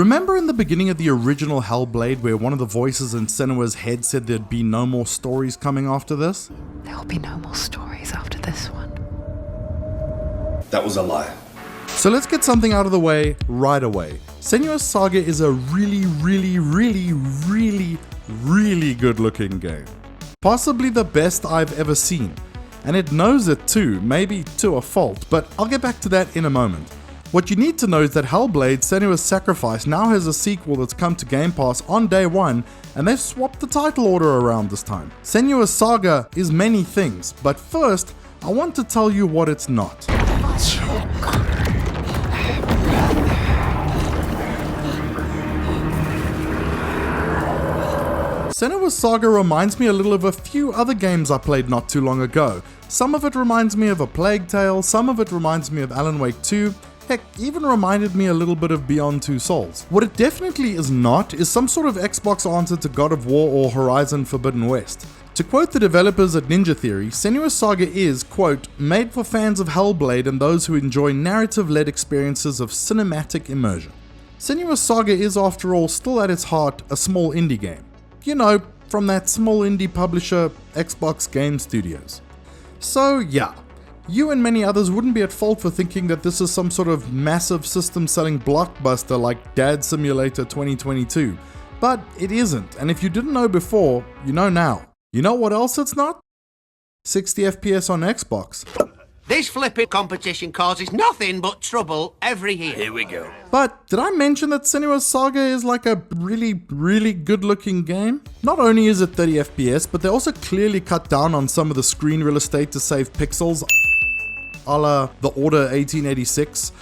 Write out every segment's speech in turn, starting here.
Remember in the beginning of the original Hellblade where one of the voices in Senua's head said there'd be no more stories coming after this? There will be no more stories after this one. That was a lie. So let's get something out of the way right away. Senua's Saga is a really good looking game. Possibly the best I've ever seen. And it knows it too, maybe to a fault, but I'll get back to that in a moment. What you need to know is that Hellblade: Senua's Sacrifice now has a sequel that's come to Game Pass on day one, and they've swapped the title order around this time. Senua's Saga is many things, but first, I want to tell you what it's not. Senua's Saga reminds me a little of a few other games I played not too long ago. Some of it reminds me of A Plague Tale, some of it reminds me of Alan Wake 2, heck, even reminded me a little bit of Beyond Two Souls. What it definitely is not is some sort of Xbox answer to God of War or Horizon Forbidden West. To quote the developers at Ninja Theory, Senua's Saga is, quote, made for fans of Hellblade and those who enjoy narrative-led experiences of cinematic immersion. Senua's Saga is, after all, still at its heart a small indie game. You know, from that small indie publisher, Xbox Game Studios. So yeah, you and many others wouldn't be at fault for thinking that this is some sort of massive system-selling blockbuster like Dad Simulator 2022. But it isn't, and if you didn't know before, you know now. You know what else it's not? 60 FPS on Xbox. This flipping competition causes nothing but trouble every year. Here we go. But did I mention that Senua's Saga is like a really good looking game? Not only is it 30 FPS, but they also clearly cut down on some of the screen real estate to save pixels, a la the Order 1886.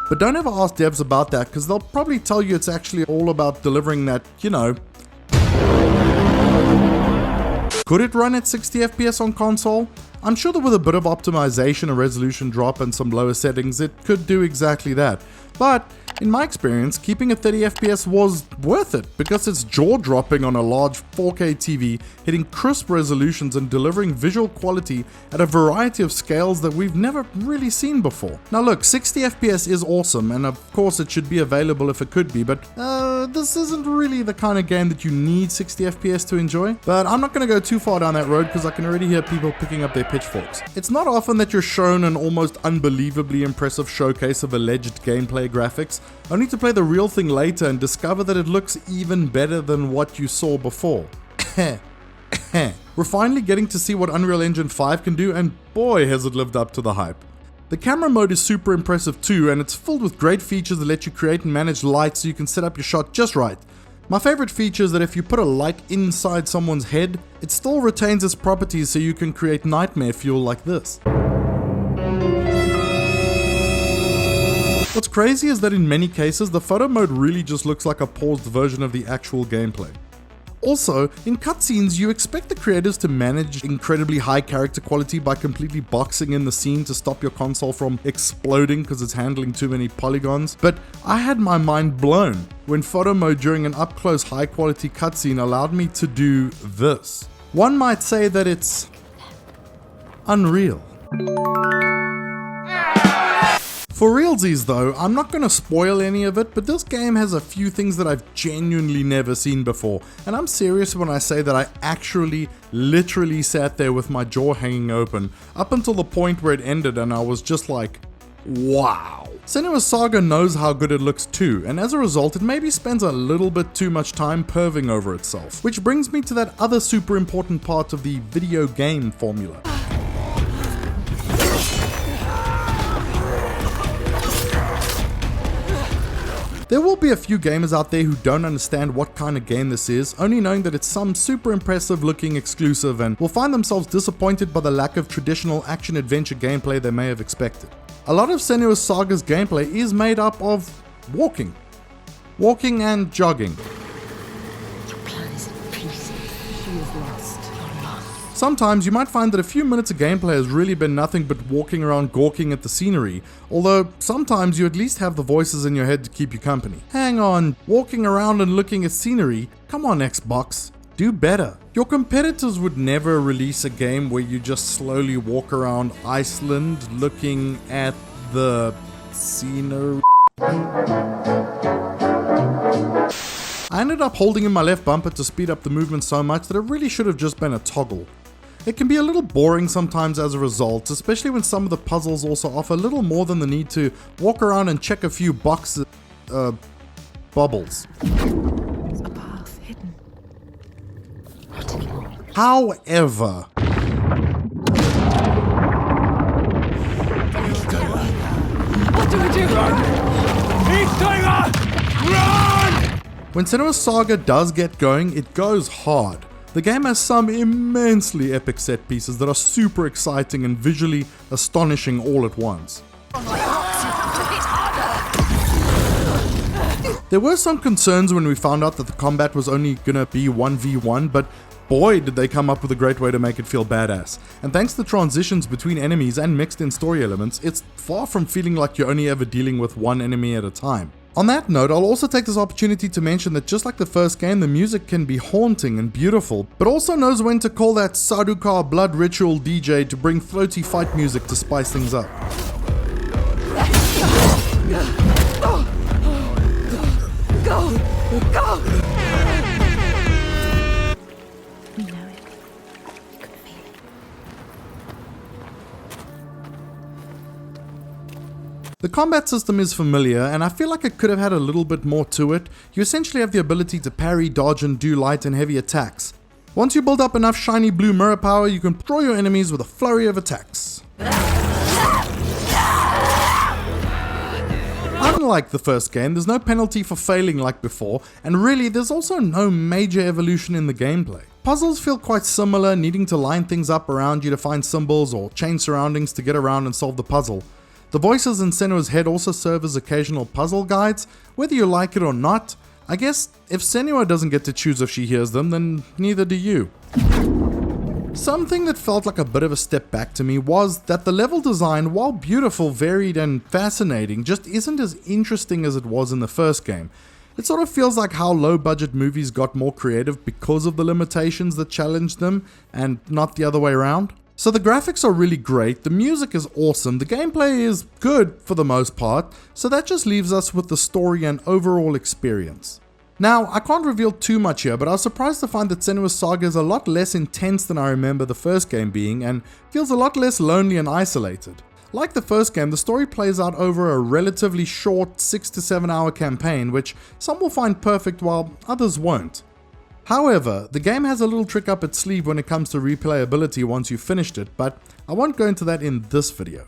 But don't ever ask devs about that, because they'll probably tell you it's actually all about delivering that, you know. Could it run at 60 FPS on console? I'm sure that with a bit of optimization, a resolution drop and some lower settings, it could do exactly that. But in my experience, keeping at 30 FPS was worth it because it's jaw-dropping on a large 4K TV, hitting crisp resolutions and delivering visual quality at a variety of scales that we've never really seen before. Now look, 60 FPS is awesome, and of course it should be available if it could be, but this isn't really the kind of game that you need 60 FPS to enjoy. But I'm not going to go too far down that road because I can already hear people picking up their pitchforks. It's not often that you're shown an almost unbelievably impressive showcase of alleged gameplay graphics, only to play the real thing later and discover that it looks even better than what you saw before. We're finally getting to see what Unreal Engine 5 can do, and boy has it lived up to the hype. The camera mode is super impressive too, and it's filled with great features that let you create and manage light so you can set up your shot just right. My favorite feature is that if you put a light inside someone's head, it still retains its properties so you can create nightmare fuel like this. What's crazy is that in many cases, the photo mode really just looks like a paused version of the actual gameplay. Also, in cutscenes, you expect the creators to manage incredibly high character quality by completely boxing in the scene to stop your console from exploding because it's handling too many polygons, but I had my mind blown when photo mode during an up-close high-quality cutscene allowed me to do this. One might say that it's unreal. For realsies though, I'm not going to spoil any of it, but this game has a few things that I've genuinely never seen before, and I'm serious when I say that I actually literally sat there with my jaw hanging open up until the point where it ended and I was just like, wow. Senua's Saga knows how good it looks too, and as a result it maybe spends a little bit too much time perving over itself, which brings me to that other super important part of the video game formula. There will be a few gamers out there who don't understand what kind of game this is, only knowing that it's some super impressive looking exclusive, and will find themselves disappointed by the lack of traditional action-adventure gameplay they may have expected. A lot of Senua's Saga's gameplay is made up of walking. Walking and jogging. Your plan is in pieces. She is lost. You're lost. Sometimes you might find that a few minutes of gameplay has really been nothing but walking around gawking at the scenery, although sometimes you at least have the voices in your head to keep you company. Hang on, walking around and looking at scenery? Come on Xbox, do better. Your competitors would never release a game where you just slowly walk around Iceland looking at the scenery. I ended up holding in my left bumper to speed up the movement so much that it really should have just been a toggle. It can be a little boring sometimes as a result, especially when some of the puzzles also offer little more than the need to walk around and check a few boxes, bubbles. There's a path hidden. Not anymore. However, What do I do? when Senua Saga does get going, it goes hard. The game has some immensely epic set pieces that are super exciting and visually astonishing all at once. There were some concerns when we found out that the combat was only gonna be 1v1, but boy did they come up with a great way to make it feel badass. And thanks to transitions between enemies and mixed in story elements, it's far from feeling like you're only ever dealing with one enemy at a time. On that note, I'll also take this opportunity to mention that just like the first game, the music can be haunting and beautiful, but also knows when to call that Saduka blood ritual DJ to bring floaty fight music to spice things up. Go! We know it. You can feel it. The combat system is familiar, and I feel like it could have had a little bit more to it. You essentially have the ability to parry, dodge, and do light and heavy attacks. Once you build up enough shiny blue mirror power, you can destroy your enemies with a flurry of attacks. Unlike the first game, there's no penalty for failing like before, and really there's also no major evolution in the gameplay. Puzzles feel quite similar, needing to line things up around you to find symbols or change surroundings to get around and solve the puzzle. The voices in Senua's head also serve as occasional puzzle guides, whether you like it or not. I guess if Senua doesn't get to choose if she hears them, then neither do you. Something that felt like a bit of a step back to me was that the level design, while beautiful, varied and fascinating, just isn't as interesting as it was in the first game. It sort of feels like how low budget movies got more creative because of the limitations that challenged them and not the other way around. So the graphics are really great, the music is awesome, the gameplay is good for the most part, so that just leaves us with the story and overall experience. Now, I can't reveal too much here, but I was surprised to find that Senua's Saga is a lot less intense than I remember the first game being, and feels a lot less lonely and isolated. Like the first game, the story plays out over a relatively short 6 to 7 hour campaign, which some will find perfect while others won't. However, the game has a little trick up its sleeve when it comes to replayability once you've finished it, but I won't go into that in this video.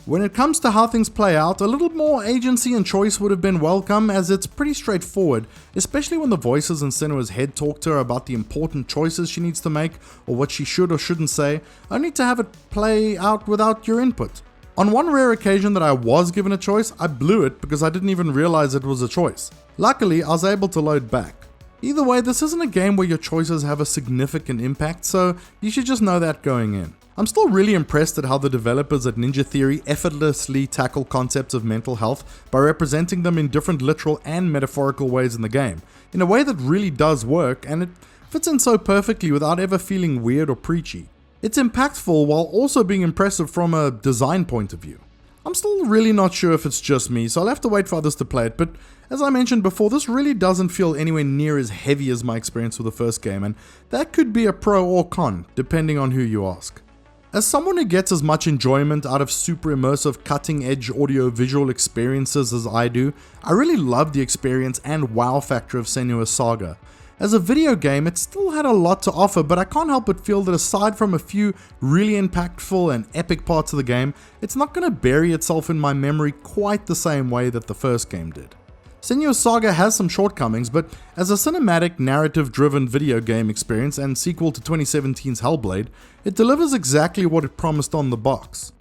When it comes to how things play out, a little more agency and choice would have been welcome, as it's pretty straightforward, especially when the voices in Senua's head talk to her about the important choices she needs to make or what she should or shouldn't say, only to have it play out without your input. On one rare occasion that I was given a choice, I blew it because I didn't even realize it was a choice. Luckily, I was able to load back. Either way, this isn't a game where your choices have a significant impact, so you should just know that going in. I'm still really impressed at how the developers at Ninja Theory effortlessly tackle concepts of mental health by representing them in different literal and metaphorical ways in the game, in a way that really does work, and it fits in so perfectly without ever feeling weird or preachy. It's impactful while also being impressive from a design point of view. I'm still really not sure if it's just me, so I'll have to wait for others to play it, but as I mentioned before, this really doesn't feel anywhere near as heavy as my experience with the first game, and that could be a pro or con, depending on who you ask. As someone who gets as much enjoyment out of super immersive, cutting-edge audio-visual experiences as I do, I really love the experience and wow factor of Senua's Saga. As a video game, it still had a lot to offer, but I can't help but feel that aside from a few really impactful and epic parts of the game, it's not going to bury itself in my memory quite the same way that the first game did. Senua's Saga has some shortcomings, but as a cinematic, narrative-driven video game experience and sequel to 2017's Hellblade, it delivers exactly what it promised on the box.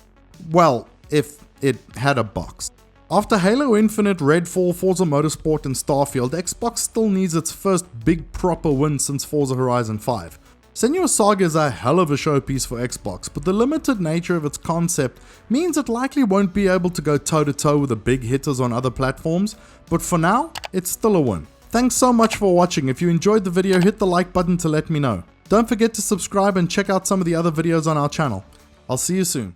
Well, if it had a box. After Halo Infinite, Redfall, Forza Motorsport and Starfield, Xbox still needs its first big proper win since Forza Horizon 5. Senua's Saga is a hell of a showpiece for Xbox, but the limited nature of its concept means it likely won't be able to go toe-to-toe with the big hitters on other platforms, but for now, it's still a win. Thanks so much for watching. If you enjoyed the video, hit the like button to let me know. Don't forget to subscribe and check out some of the other videos on our channel. I'll see you soon.